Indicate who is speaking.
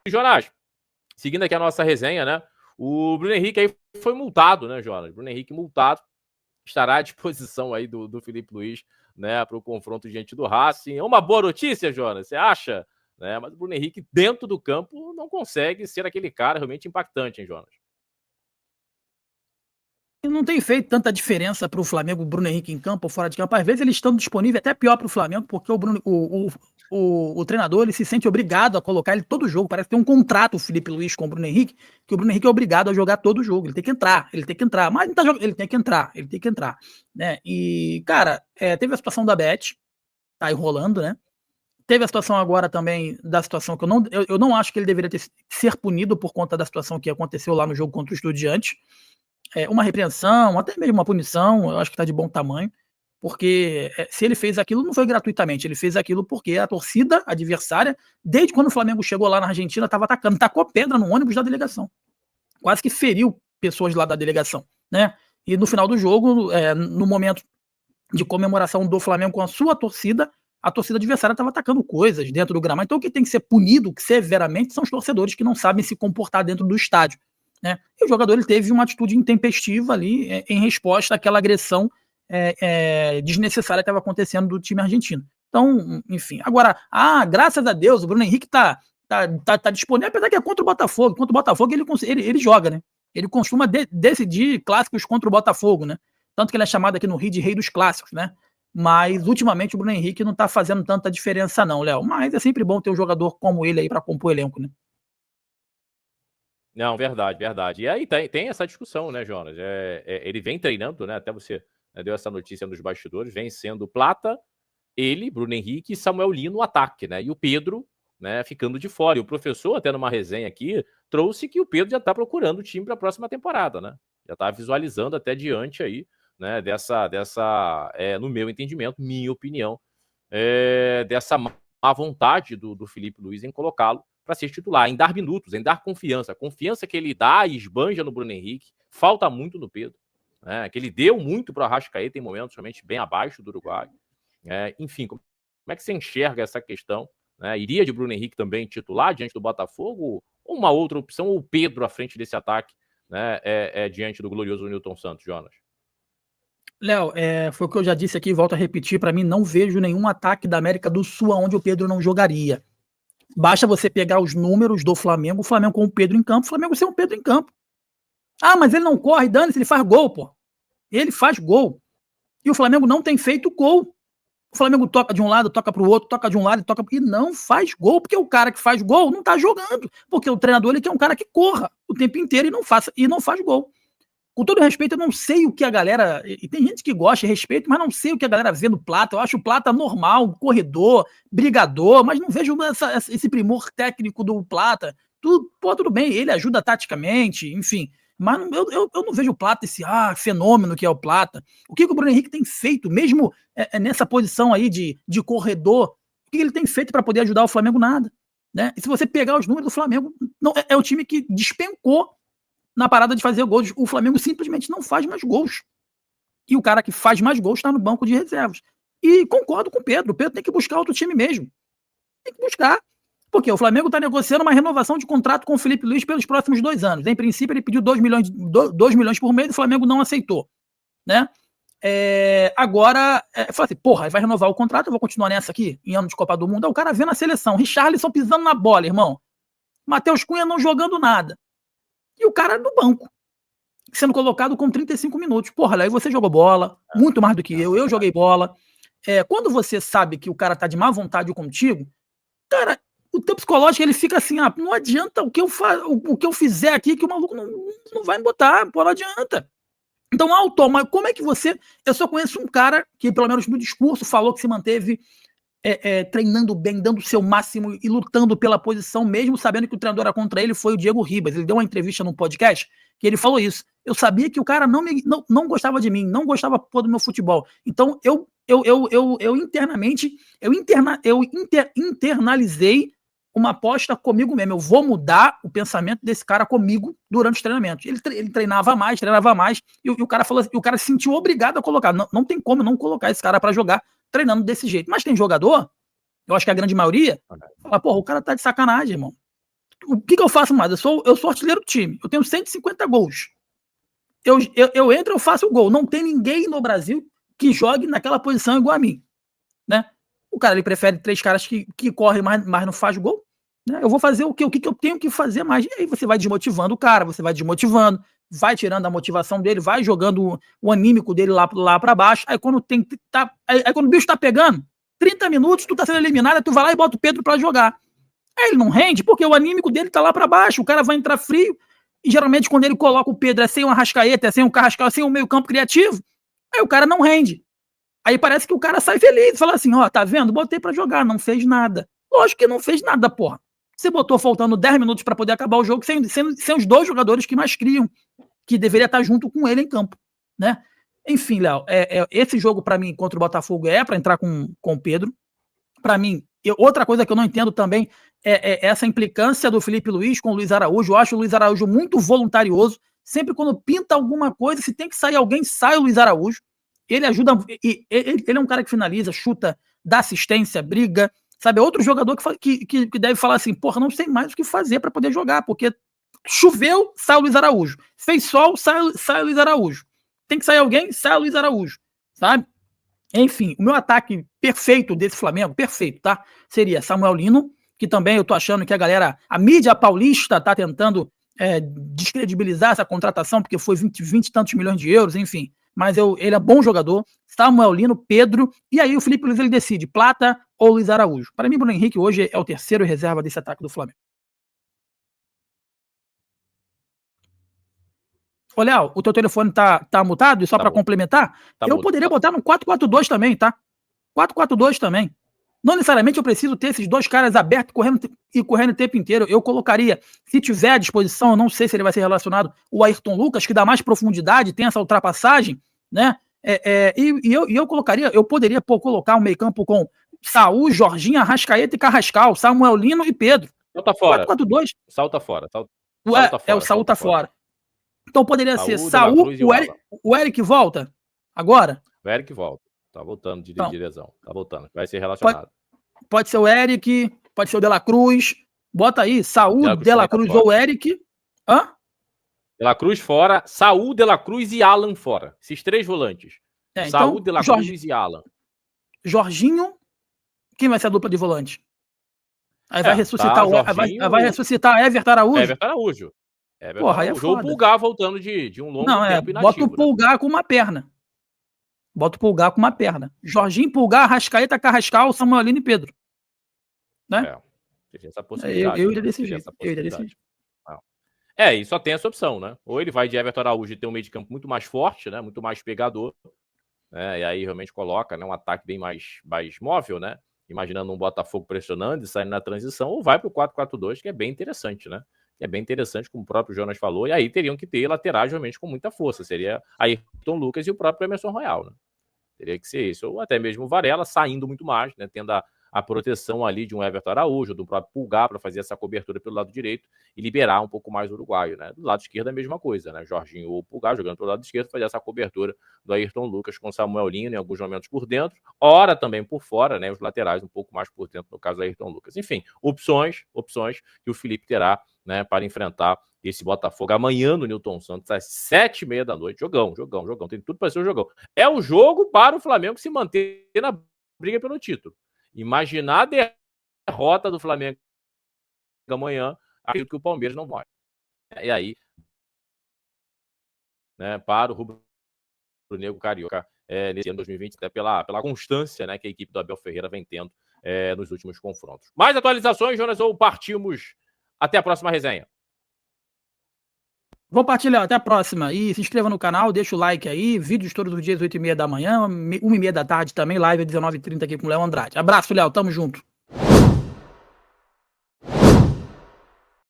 Speaker 1: Jonas, seguindo aqui a nossa resenha, né? O Bruno Henrique aí foi multado, né, Jonas? Bruno Henrique multado, estará à disposição aí do Filipe Luís, né, para o confronto diante do Racing. É uma boa notícia, Jonas, você acha? Né? Mas o Bruno Henrique, dentro do campo, não consegue ser aquele cara realmente impactante, hein, Jonas?
Speaker 2: Não tem feito tanta diferença para o Flamengo, o Bruno Henrique em campo ou fora de campo. Às vezes eles estão disponíveis, até pior para o Flamengo, porque o treinador ele se sente obrigado a colocar ele todo jogo. Parece que tem um contrato o Filipe Luís com o Bruno Henrique, que o Bruno Henrique é obrigado a jogar todo jogo. Ele tem que entrar. Mas não tá jogando, ele tem que entrar. Né? E, cara, teve a situação da Bet, tá enrolando, né? Teve a situação agora também da situação que eu não acho que ele deveria ser punido por conta da situação que aconteceu lá no jogo contra o Estudiantes. Uma repreensão, até mesmo uma punição, eu acho que está de bom tamanho, porque se ele fez aquilo, não foi gratuitamente, ele fez aquilo porque a torcida adversária, desde quando o Flamengo chegou lá na Argentina, estava atacando, tacou pedra no ônibus da delegação, quase que feriu pessoas lá da delegação, né? E no final do jogo, no momento de comemoração do Flamengo com a sua torcida, a torcida adversária estava atacando coisas dentro do gramado. Então o que tem que ser punido severamente são os torcedores que não sabem se comportar dentro do estádio. Né? E o jogador ele teve uma atitude intempestiva ali em resposta àquela agressão desnecessária que estava acontecendo do time argentino. Então, enfim. Agora, graças a Deus, o Bruno Henrique tá disponível, apesar que é contra o Botafogo. Contra o Botafogo ele joga, né? Ele costuma decidir clássicos contra o Botafogo, né? Tanto que ele é chamado aqui no Rio de Rei dos Clássicos, né? Mas, ultimamente, o Bruno Henrique não tá fazendo tanta diferença não, Léo. Mas é sempre bom ter um jogador como ele aí para compor o elenco, né?
Speaker 1: Não, verdade, verdade. E aí tem essa discussão, né, Jonas? Ele vem treinando, né? Até você deu essa notícia nos bastidores, vem sendo Plata, ele, Bruno Henrique e Samuel Lino no ataque, né? E o Pedro, né, ficando de fora. E o professor, até numa resenha aqui, trouxe que o Pedro já está procurando o time para a próxima temporada, né? Já está visualizando até diante aí, né, no meu entendimento, minha opinião, dessa má vontade do Filipe Luís em colocá-lo para ser titular, em dar minutos, em dar confiança. A confiança que ele dá e esbanja no Bruno Henrique, falta muito no Pedro. Né? Que ele deu muito para o Arrascaeta em momentos realmente bem abaixo do Uruguai. Enfim, como é que você enxerga essa questão? Né? Iria de Bruno Henrique também titular diante do Botafogo? Ou uma outra opção, ou o Pedro à frente desse ataque, né? Diante do glorioso Nilton Santos, Jonas?
Speaker 2: Léo, foi o que eu já disse aqui, volto a repetir, para mim não vejo nenhum ataque da América do Sul onde o Pedro não jogaria. Basta você pegar os números do Flamengo, o Flamengo com o Pedro em campo, o Flamengo sem o Pedro em campo. Mas ele não corre, dane-se, ele faz gol, pô. Ele faz gol. E o Flamengo não tem feito gol. O Flamengo toca de um lado, toca pro outro, toca de um lado, e não faz gol, porque o cara que faz gol não tá jogando. Porque o treinador ele quer um cara que corra o tempo inteiro e não faz gol. Com todo respeito, eu não sei o que a galera. E tem gente que gosta de respeito, mas não sei o que a galera vê no Plata. Eu acho o Plata normal, corredor, brigador, mas não vejo esse primor técnico do Plata. Tudo bem, ele ajuda taticamente, enfim. Mas eu não vejo o Plata, esse fenômeno que é o Plata. O que o Bruno Henrique tem feito, mesmo nessa posição aí de corredor, o que ele tem feito para poder ajudar o Flamengo? Nada. Né? E se você pegar os números do Flamengo, não, é o time que despencou na parada de fazer gols. O Flamengo simplesmente não faz mais gols. E o cara que faz mais gols está no banco de reservas. E concordo com o Pedro. O Pedro tem que buscar outro time mesmo. Tem que buscar. Porque o Flamengo está negociando uma renovação de contrato com o Filipe Luís pelos próximos 2 anos. Em princípio, ele pediu 2 milhões por mês e o Flamengo não aceitou. Né? Agora, fala assim, porra, vai renovar o contrato, eu vou continuar nessa aqui, em ano de Copa do Mundo. Aí o cara vê na seleção, Richarlison pisando na bola, irmão. Matheus Cunha não jogando nada. E o cara no banco, sendo colocado com 35 minutos. Porra, aí você jogou bola, muito mais do que eu joguei bola. Quando você sabe que o cara tá de má vontade contigo, cara, o teu psicológico ele fica assim, não adianta o que eu fizer aqui que o maluco não vai me botar, pô, não adianta. Então, como é que você... Eu só conheço um cara que, pelo menos no discurso, falou que se manteve treinando bem, dando o seu máximo e lutando pela posição, mesmo sabendo que o treinador era contra ele, foi o Diego Ribas. Ele deu uma entrevista num podcast que ele falou isso. Eu sabia que o cara não gostava de mim, não gostava do meu futebol. Então, eu internamente, internalizei uma aposta comigo mesmo. Eu vou mudar o pensamento desse cara comigo durante os treinamentos. Ele treinava mais, e o cara falou assim, o cara se sentiu obrigado a colocar. Não tem como não colocar esse cara para jogar treinando desse jeito. Mas tem jogador, eu acho que a grande maioria, fala, porra, o cara tá de sacanagem, irmão. o que eu faço mais? Eu sou artilheiro do time. Eu tenho 150 gols. Eu entro, eu faço o gol. Não tem ninguém no Brasil que jogue naquela posição igual a mim, né? O cara, ele prefere 3 caras que correm, mas não faz gol, né? Eu vou fazer o quê? O que eu tenho que fazer mais? E aí você vai desmotivando o cara, você vai desmotivando, vai tirando a motivação dele, vai jogando o anímico dele lá para baixo. Aí quando quando o bicho tá pegando, 30 minutos, tu tá sendo eliminado, tu vai lá e bota o Pedro para jogar. Aí ele não rende porque o anímico dele tá lá para baixo, o cara vai entrar frio. E geralmente quando ele coloca o Pedro é sem um Arrascaeta, é sem um Carrascal, é sem um meio campo criativo, aí o cara não rende. Aí parece que o cara sai feliz, fala assim, ó, tá vendo? Botei pra jogar, não fez nada. Lógico que não fez nada, porra. Você botou faltando 10 minutos pra poder acabar o jogo sem os 2 jogadores que mais criam, que deveria estar junto com ele em campo, né? Enfim, Léo, esse jogo pra mim contra o Botafogo é pra entrar com o Pedro. Pra mim, outra coisa que eu não entendo também é essa implicância do Felipe Luiz com o Luiz Araújo. Eu acho o Luiz Araújo muito voluntarioso. Sempre quando pinta alguma coisa, se tem que sair alguém, sai o Luiz Araújo. Ele ajuda, ele é um cara que finaliza, chuta, dá assistência, briga, sabe? É outro jogador que deve falar assim, porra, não sei mais o que fazer para poder jogar, porque choveu, sai o Luiz Araújo. Fez sol, sai o Luiz Araújo. Tem que sair alguém, sai o Luiz Araújo, sabe? Enfim, o meu ataque perfeito desse Flamengo, perfeito, tá? Seria Samuel Lino, que também eu tô achando que a mídia paulista tá tentando descredibilizar essa contratação, porque foi 20 e tantos milhões de euros, enfim. Mas ele é bom jogador. Samuel Lino, Pedro, e aí o Felipe Luiz ele decide, Plata ou Luiz Araújo. Para mim, Bruno Henrique hoje é o terceiro reserva desse ataque do Flamengo. Ô, Léo, o teu telefone tá mutado? E só para complementar, eu poderia botar no 4-4-2 também, tá? 4-4-2 também. Não necessariamente eu preciso ter esses 2 caras abertos correndo o tempo inteiro. Eu colocaria, se tiver à disposição, eu não sei se ele vai ser relacionado, o Ayrton Lucas, que dá mais profundidade, tem essa ultrapassagem, né? Eu colocaria, eu poderia colocar um meio campo com Saúl, Jorginho, Arrascaeta e Carrascal, Samuel Lino e Pedro.
Speaker 1: Salta fora.
Speaker 2: 4-4-2.
Speaker 1: Salta fora.
Speaker 2: O Saúl tá fora. Então poderia ser Saúl, o Eric volta agora?
Speaker 1: O Eric volta. Tá voltando de lesão. Tá voltando. Vai ser relacionado.
Speaker 2: Pode ser o Eric, pode ser o De La Cruz. Bota aí, Saúl, De La Cruz ou Eric. Hã?
Speaker 1: De La Cruz fora, Saúl, De La Cruz e Alan fora. Esses 3 volantes. Saúl,
Speaker 2: então,
Speaker 1: De La Cruz e Alan.
Speaker 2: Jorginho, quem vai ser a dupla de volante? Aí vai ressuscitar vai ressuscitar Everton Araújo?
Speaker 1: Everton Araújo.
Speaker 2: Porra, aí é foda.
Speaker 1: O Pulgar voltando de um longo tempo inativo.
Speaker 2: Bota o Pulgar com uma perna. Jorginho, Pulgar, Arrascaeta, Carrascal, Samuel Lino e Pedro. Né?
Speaker 1: Essa possibilidade.
Speaker 2: Eu iria desse jeito.
Speaker 1: E só tem essa opção, né? Ou ele vai de Everton Araújo e ter um meio de campo muito mais forte, né? Muito mais pegador. E aí realmente coloca, né, um ataque bem mais móvel, né? Imaginando um Botafogo pressionando e saindo na transição, ou vai para o 4-4-2, que é bem interessante, né? É bem interessante, como o próprio Jonas falou, e aí teriam que ter laterais realmente com muita força. Seria Ayrton Lucas e o próprio Emerson Royal, né? Teria que ser isso. Ou até mesmo o Varela saindo muito mais, né? Tendo a proteção ali de um Everton Araújo, do próprio Pulgar, para fazer essa cobertura pelo lado direito e liberar um pouco mais o uruguaio, né? Do lado esquerdo é a mesma coisa, né? Jorginho ou Pulgar jogando pelo lado esquerdo, fazer essa cobertura do Ayrton Lucas com Samuel Lino em alguns momentos por dentro, ora também por fora, né? Os laterais um pouco mais por dentro, no caso do Ayrton Lucas. Enfim, opções que o Felipe terá, né, para enfrentar esse Botafogo amanhã no Newton Santos, às 7h30 da noite. Jogão. Tem tudo para ser um jogão. É o jogo para o Flamengo se manter na briga pelo título. Imaginar a derrota do Flamengo amanhã, aquilo que o Palmeiras não pode. E aí, né, para o rubro-negro carioca nesse ano 2020, até pela constância, né, que a equipe do Abel Ferreira vem tendo nos últimos confrontos. Mais atualizações, Jonas, ou partimos até a próxima resenha?
Speaker 2: Vou partir, Léo. Até a próxima. E se inscreva no canal, deixa o like aí. Vídeos todos os dias, 8h30 da manhã, 1h30 da tarde também, live às 19h30 aqui com o Léo Andrade. Abraço, Léo. Tamo junto.